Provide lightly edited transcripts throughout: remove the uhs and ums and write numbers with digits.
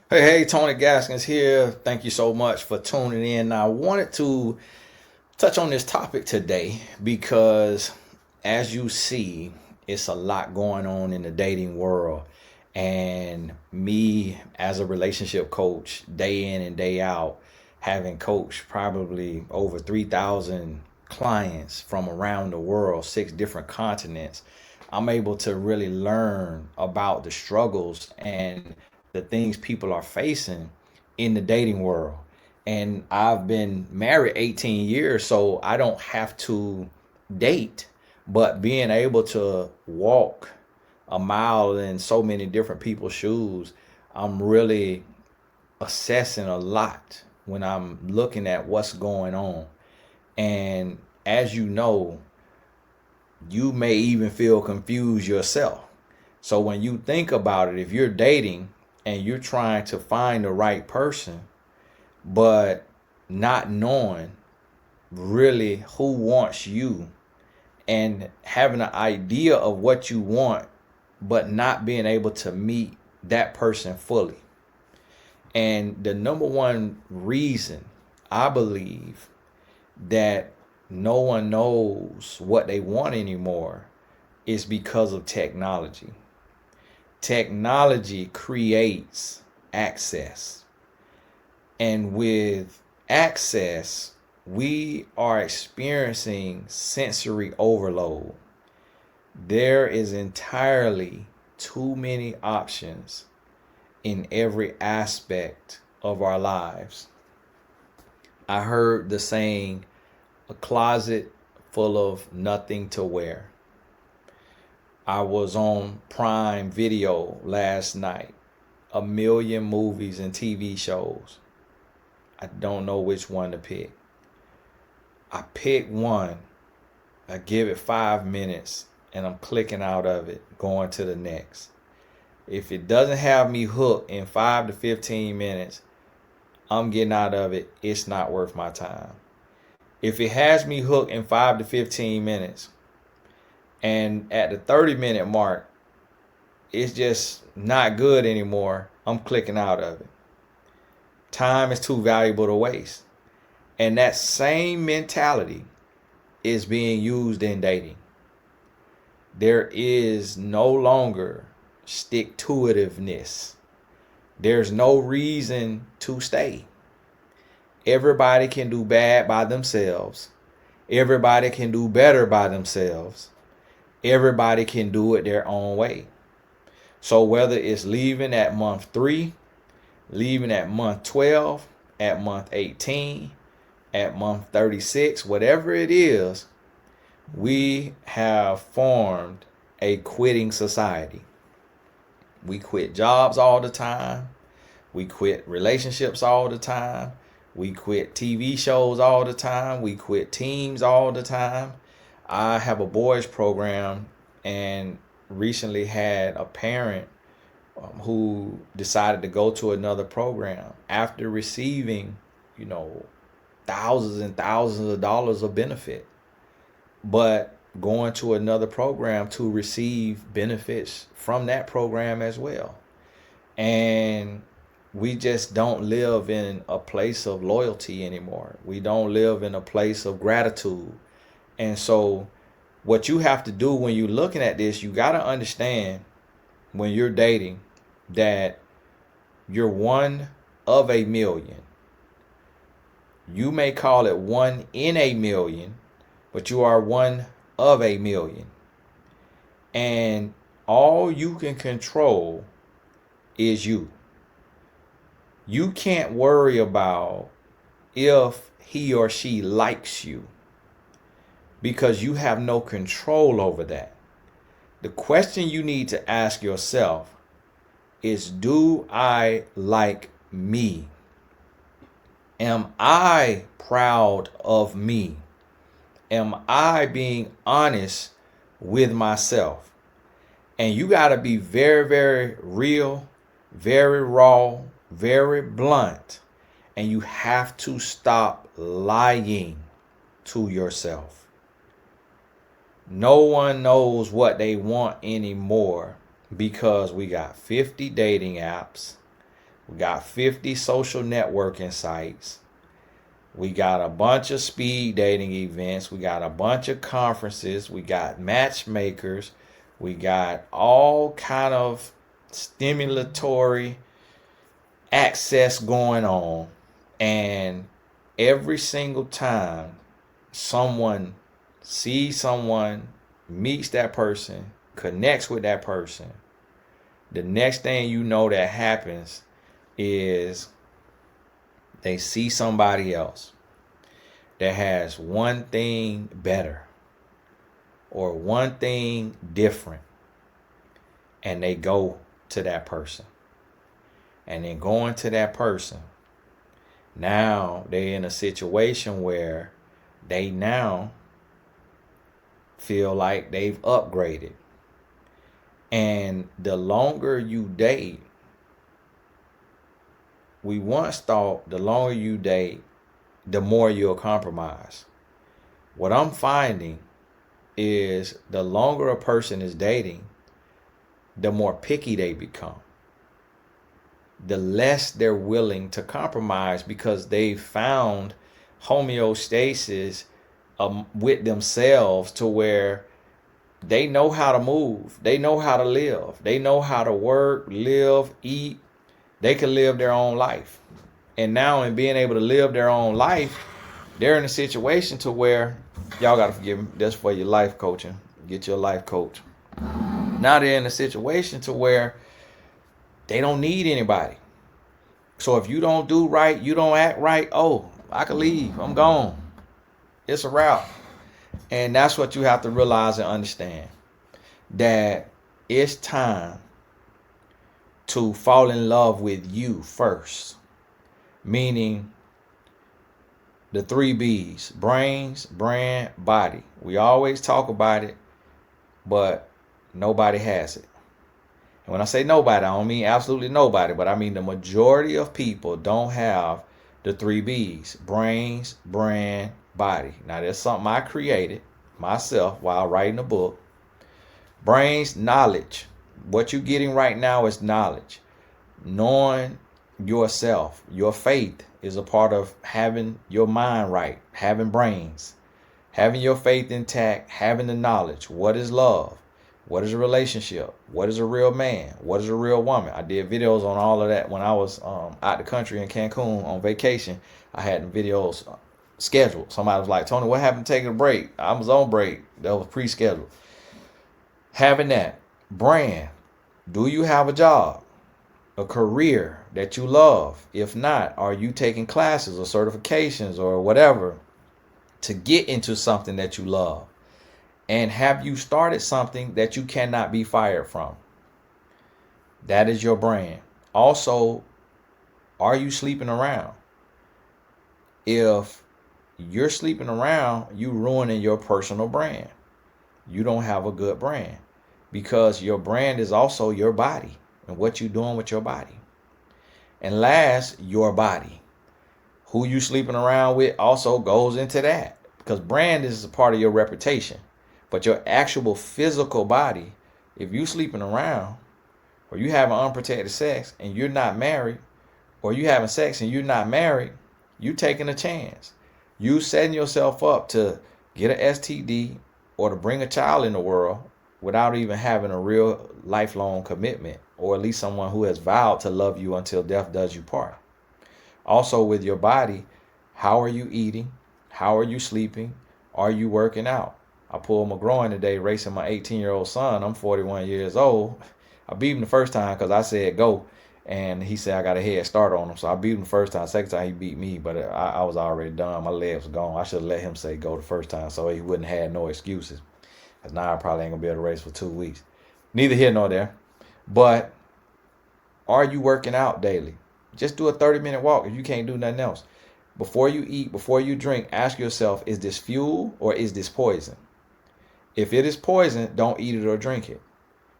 Hey, Tony Gaskins here. Thank you so much for tuning in. I wanted to touch on this topic today because, as you see, it's a lot going on in the dating world. And me, as a relationship coach, day in and day out, having coached probably over 3,000 clients from around the world, 6 different continents, I'm able to really learn about the struggles and the things people are facing in the dating world. And I've been married 18 years, so I don't have to date, but being able to walk a mile in so many different people's shoes, I'm really assessing a lot when I'm looking at what's going on. And as you know, you may even feel confused yourself. So when you think about it, if you're dating and you're trying to find the right person, but not knowing really who wants you and having an idea of what you want, but not being able to meet that person fully. And the number one reason I believe that no one knows what they want anymore is because of technology. Technology creates access. And with access, we are experiencing sensory overload. There is entirely too many options in every aspect of our lives. I heard the saying, a closet full of nothing to wear. I was on Prime Video last night. A million movies and TV shows. I don't know which one to pick. I pick one. I give it 5 minutes and I'm clicking out of it, going to the next. If it doesn't have me hooked in 5 to 15 minutes, I'm getting out of it. It's not worth my time. If it has me hooked in 5 to 15 minutes and at the 30-minute mark, it's just not good anymore, I'm clicking out of it. Time is too valuable to waste. And that same mentality is being used in dating. There is no longer stick to itiveness. There's no reason to stay. Everybody can do bad by themselves. Everybody can do better by themselves. Everybody can do it their own way. So whether it's leaving at month 3, leaving at month 12, at month 18, at month 36, whatever it is, we have formed a quitting society. We quit jobs all the time. We quit relationships all the time. We quit TV shows all the time. We quit teams all the time. I have a boys program and recently had a parent who decided to go to another program after receiving, you know, thousands and thousands of dollars of benefit, but going to another program to receive benefits from that program as well. And we just don't live in a place of loyalty anymore. We don't live in a place of gratitude. And so what you have to do when you're looking at this, you got to understand when you're dating that you're one of a million. You may call it one in a million, but you are one of a million. And all you can control is you. You can't worry about if he or she likes you because you have no control over that. The question you need to ask yourself is, do I like me? Am I proud of me? Am I being honest with myself? And you got to be very, very real, very raw, very blunt. And you have to stop lying to yourself. No one knows what they want anymore because we got 50 dating apps. We got 50 social networking sites. We got a bunch of speed dating events. We got a bunch of conferences. We got matchmakers. We got all kind of stimulatory access going on. And every single time someone sees someone, meets that person, connects with that person, the next thing you know that happens is they see somebody else that has one thing better or one thing different, and they go to that person. And then going to that person, now they're in a situation where they now feel like they've upgraded. And the longer you date, we once thought the longer you date, the more you'll compromise. What I'm finding is the longer a person is dating, the more picky they become. The less they're willing to compromise because they've found homeostasis with themselves to where they know how to move. They know how to live. They know how to work, live, eat. They can live their own life. And now in being able to live their own life, they're in a situation to where, y'all got to forgive me, that's for your life coaching. Get your life coach. Now they're in a situation to where they don't need anybody. So if you don't do right, you don't act right, oh, I can leave. I'm gone. It's a wrap. And that's what you have to realize and understand. That it's time to fall in love with you first. Meaning the 3 B's: brains, brand, body. We always talk about it, but nobody has it. And when I say nobody, I don't mean absolutely nobody, but I mean the majority of people don't have the 3 B's: brains, brand, body. Now, there's something I created myself while writing a book. Brains, knowledge. What you're getting right now is knowledge. Knowing yourself. Your faith is a part of having your mind right, having brains, having your faith intact, having the knowledge. What is love? What is a relationship? What is a real man? What is a real woman? I did videos on all of that when I was out the country in Cancun on vacation. I had the videos scheduled. Somebody was like, Tony, what happened to taking a break? I was on break. That was pre-scheduled. Having that brand. Do you have a job? A career that you love? If not, are you taking classes or certifications or whatever to get into something that you love? And have you started something that you cannot be fired from? That is your brand. Also, are you sleeping around? If you're sleeping around, you ruining your personal brand. You don't have a good brand because your brand is also your body and what you're doing with your body. And last, your body. Who you sleeping around with also goes into that because brand is a part of your reputation. But your actual physical body, if you sleeping around or you having unprotected sex and you're not married, or you having sex and you're not married, you taking a chance. You setting yourself up to get an STD or to bring a child in the world without even having a real lifelong commitment, or at least someone who has vowed to love you until death does you part. Also with your body, how are you eating? How are you sleeping? Are you working out? I pulled my groin today racing my 18-year-old son. I'm 41 years old. I beat him the first time because I said go. And he said I got a head start on him. So I beat him the first time. Second time he beat me. But I was already done. My legs were gone. I should have let him say go the first time so he wouldn't have no excuses. Because now I probably ain't going to be able to race for 2 weeks. Neither here nor there. But are you working out daily? Just do a 30-minute walk if you can't do nothing else. Before you eat, before you drink, ask yourself, is this fuel or is this poison? If it is poison, don't eat it or drink it.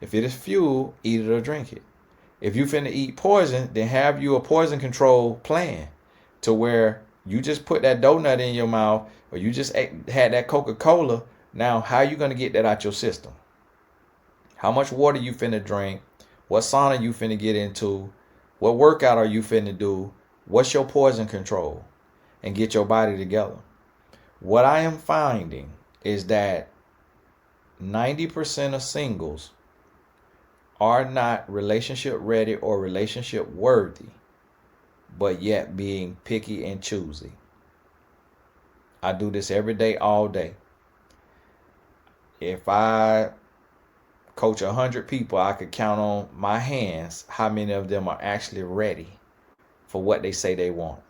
If it is fuel, eat it or drink it. If you finna eat poison, then have you a poison control plan to where you just put that donut in your mouth or you just had that Coca-Cola. Now, how are you going to get that out your system? How much water you finna drink? What sauna you finna get into? What workout are you finna do? What's your poison control? And get your body together. What I am finding is that 90% of singles are not relationship ready or relationship worthy, but yet being picky and choosy. I do this every day, all day. If I coach 100 people, I could count on my hands how many of them are actually ready for what they say they want.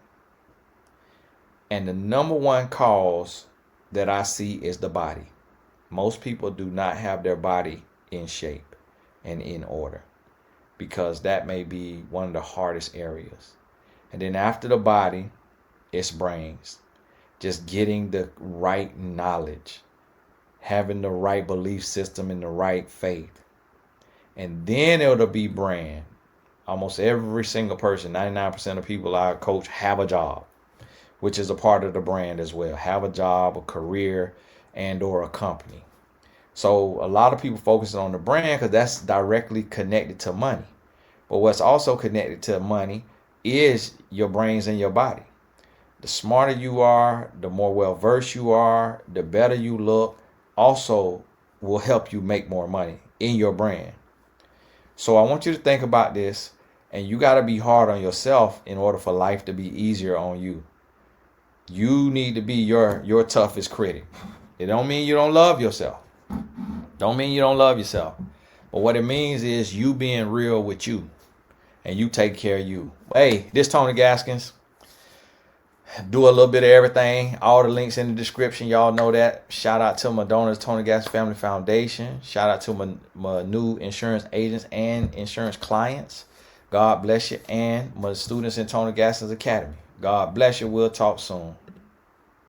And the number one cause that I see is the body. Most people do not have their body in shape and in order, because that may be one of the hardest areas. And then after the body, it's brains. Just getting the right knowledge, having the right belief system and the right faith. And then it'll be brand. Almost every single person, 99% of people I coach have a job, which is a part of the brand as well. Have a job, a career, and or a company. So a lot of people focus on the brand because that's directly connected to money. But what's also connected to money is your brains and your body. The smarter you are, the more well-versed you are, the better you look, also will help you make more money in your brand. So I want you to think about this, and you got to be hard on yourself in order for life to be easier on you. You need to be your toughest critic. It don't mean you don't love yourself. Don't mean you don't love yourself. But what it means is you being real with you, and you take care of you. Hey, this Tony Gaskins. Do a little bit of everything. All the links in the description. Y'all know that. Shout out to my donors, Tony Gaskins Family Foundation. Shout out to my new insurance agents and insurance clients. God bless you. And my students in Tony Gaskins Academy. God bless you. We'll talk soon.